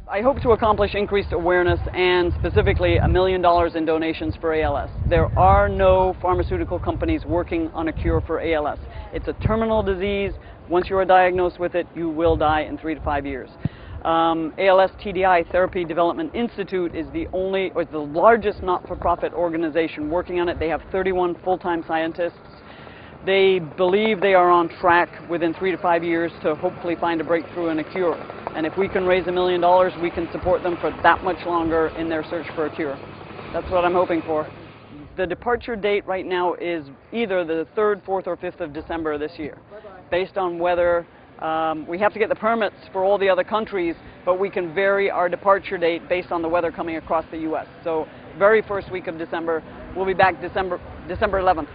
I hope to accomplish increased awareness and specifically $1 million in donations for ALS. There are no pharmaceutical companies working on a cure for ALS. It's a terminal disease. Once you are diagnosed with it, you will die in 3 to 5 years. ALS TDI Therapy Development Institute is the largest not-for-profit organization working on it. They have 31 full-time scientists. They believe they are on track within 3 to 5 years to hopefully find a breakthrough and a cure. And if we can raise $1 million, we can support them for that much longer in their search for a cure. That's what I'm hoping for. The departure date right now is either the 3rd, 4th, or 5th of December this year, based on whether we have to get the permits for all the other countries, but we can vary our departure date based on the weather coming across the U.S. So very first week of December, we'll be back December 11th.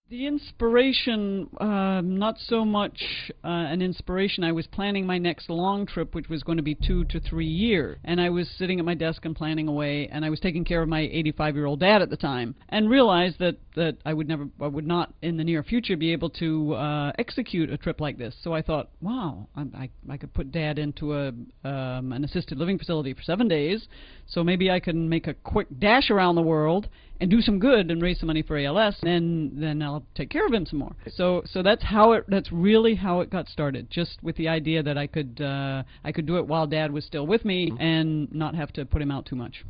The inspiration, not so much an inspiration. I was planning my next long trip, which was going to be 2 to 3 years. And I was sitting at my desk and planning away, and I was taking care of my 85-year-old dad at the time, and realized that I would not in the near future be able to execute a trip like this. So I thought, wow, I could put Dad into an assisted living facility for 7 days, so maybe I can make a quick dash around the world and do some good and raise some money for ALS, and then I'll take care of him some more. So that's really how it got started, just with the idea that I could do it while Dad was still with me and not have to put him out too much.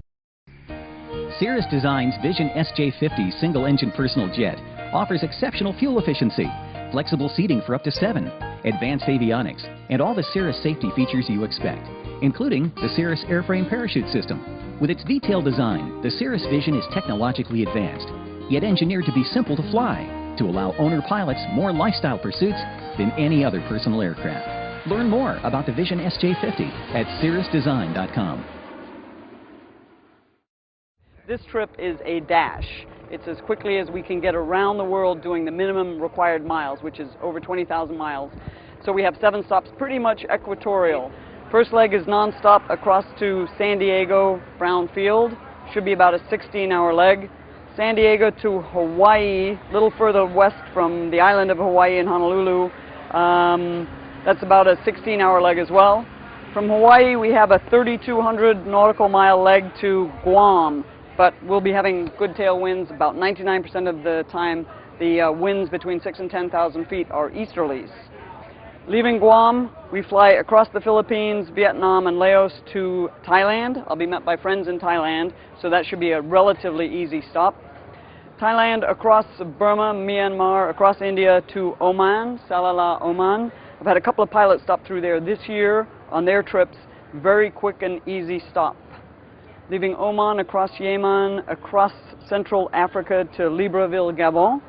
Cirrus Design's Vision SJ50 single-engine personal jet offers exceptional fuel efficiency, flexible seating for up to 7, advanced avionics, and all the Cirrus safety features you expect, including the Cirrus airframe parachute system. With its detailed design, the Cirrus Vision is technologically advanced, yet engineered to be simple to fly, to allow owner pilots more lifestyle pursuits than any other personal aircraft. Learn more about the Vision SJ50 at cirrusdesign.com. This trip is a dash. It's as quickly as we can get around the world doing the minimum required miles, which is over 20,000 miles. So we have 7 stops, pretty much equatorial. First leg is non-stop across to San Diego, Brown Field. Should be about a 16-hour leg. San Diego to Hawaii, a little further west from the island of Hawaii in Honolulu. That's about a 16-hour leg as well. From Hawaii, we have a 3,200 nautical mile leg to Guam, but we'll be having good tailwinds. About 99% of the time, the winds between 6,000 and 10,000 feet are easterlies. Leaving Guam, we fly across the Philippines, Vietnam, and Laos to Thailand. I'll be met by friends in Thailand, so that should be a relatively easy stop. Thailand, across Burma, Myanmar, across India to Oman, Salalah, Oman. I've had a couple of pilots stop through there this year on their trips. Very quick and easy stop. Leaving Oman, across Yemen, across Central Africa to Libreville, Gabon.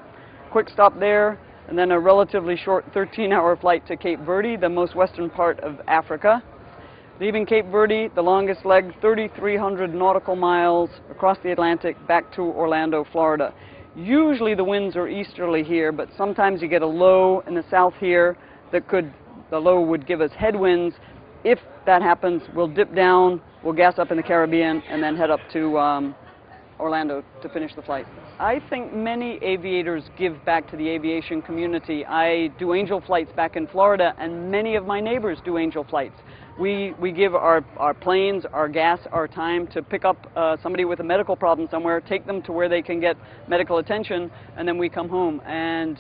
Quick stop there. And then a relatively short 13-hour flight to Cape Verde, the most western part of Africa. Leaving Cape Verde, the longest leg, 3,300 nautical miles across the Atlantic back to Orlando, Florida. Usually the winds are easterly here, but sometimes you get a low in the south here the low would give us headwinds. If that happens, we'll dip down, we'll gas up in the Caribbean, and then head up to Orlando to finish the flight. I think many aviators give back to the aviation community. I do angel flights back in Florida, and many of my neighbors do angel flights. We give our planes, our gas, our time to pick up somebody with a medical problem somewhere, take them to where they can get medical attention, and then we come home. And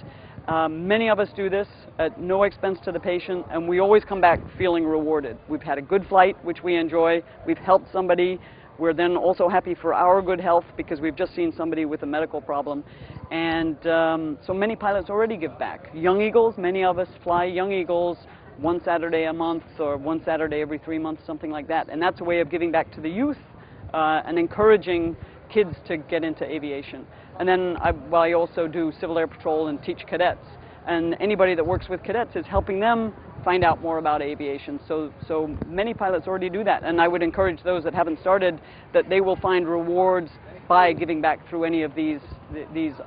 many of us do this at no expense to the patient, and we always come back feeling rewarded. We've had a good flight, which we enjoy. We've helped somebody. We're then also happy for our good health because we've just seen somebody with a medical problem. And so many pilots already give back. Young Eagles, many of us fly Young Eagles 1 Saturday a month or 1 Saturday every 3 months, something like that. And that's a way of giving back to the youth and encouraging kids to get into aviation. And then I also do Civil Air Patrol and teach cadets. And anybody that works with cadets is helping them find out more about aviation. So many pilots already do that, and I would encourage those that haven't started that they will find rewards by giving back through any of these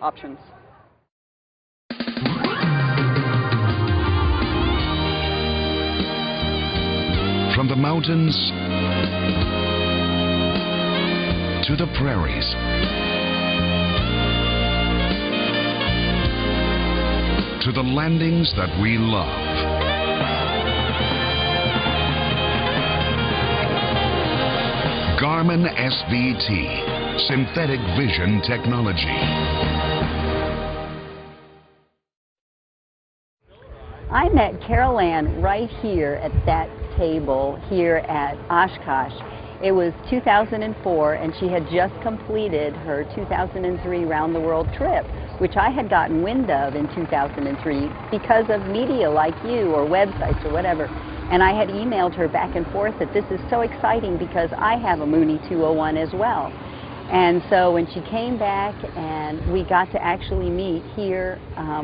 options. From the mountains to the prairies, to the landings that we love. Garmin SVT, synthetic vision technology. I met CarolAnn right here at that table here at Oshkosh. It was 2004, and she had just completed her 2003 round the world trip, which I had gotten wind of in 2003 because of media like you or websites or whatever. And I had emailed her back and forth that this is so exciting because I have a Mooney 201 as well. And so when she came back and we got to actually meet here,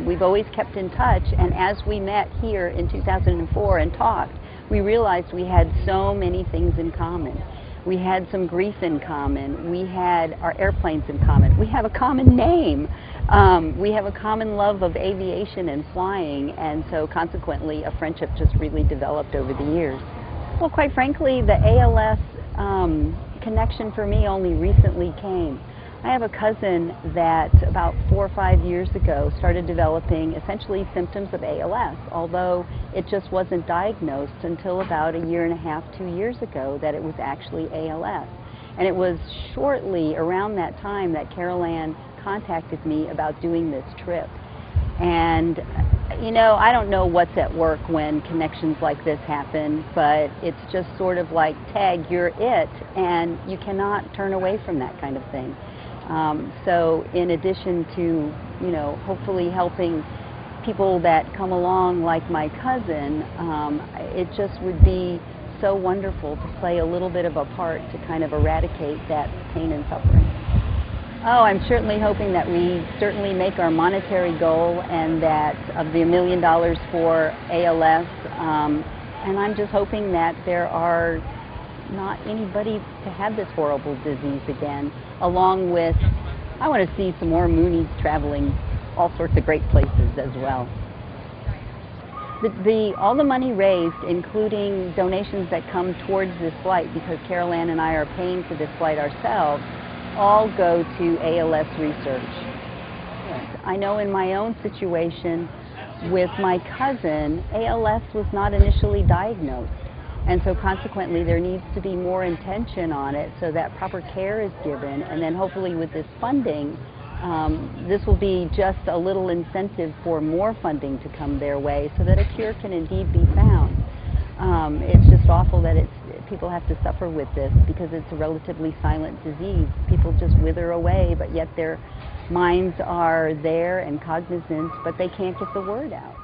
we've always kept in touch, and as we met here in 2004 and talked, we realized we had so many things in common. We had some grief in common. We had our airplanes in common. We have a common name. We have a common love of aviation and flying, and so consequently a friendship just really developed over the years. Well, quite frankly, the ALS connection for me only recently came. I have a cousin that about 4 or 5 years ago started developing essentially symptoms of ALS, although it just wasn't diagnosed until about 1.5 years, 2 years ago that it was actually ALS. And it was shortly around that time that CarolAnn contacted me about doing this trip. And you know, I don't know what's at work when connections like this happen, but it's just sort of like, tag, you're it, and you cannot turn away from that kind of thing. So in addition to, you know, hopefully helping people that come along like my cousin, it just would be so wonderful to play a little bit of a part to kind of eradicate that pain and suffering. Oh, I'm certainly hoping that we certainly make our monetary goal, and that of the $1 million for ALS, and I'm just hoping that there are not anybody to have this horrible disease again, along with, I want to see some more Moonies traveling all sorts of great places as well. All the money raised, including donations that come towards this flight, because CarolAnn and I are paying for this flight ourselves, all go to ALS research. I know in my own situation with my cousin, ALS was not initially diagnosed, and so consequently there needs to be more intention on it so that proper care is given, and then hopefully with this funding, this will be just a little incentive for more funding to come their way so that a cure can indeed be found. It's just awful that people have to suffer with this because it's a relatively silent disease. People just wither away, but yet their minds are there and cognizant, but they can't get the word out.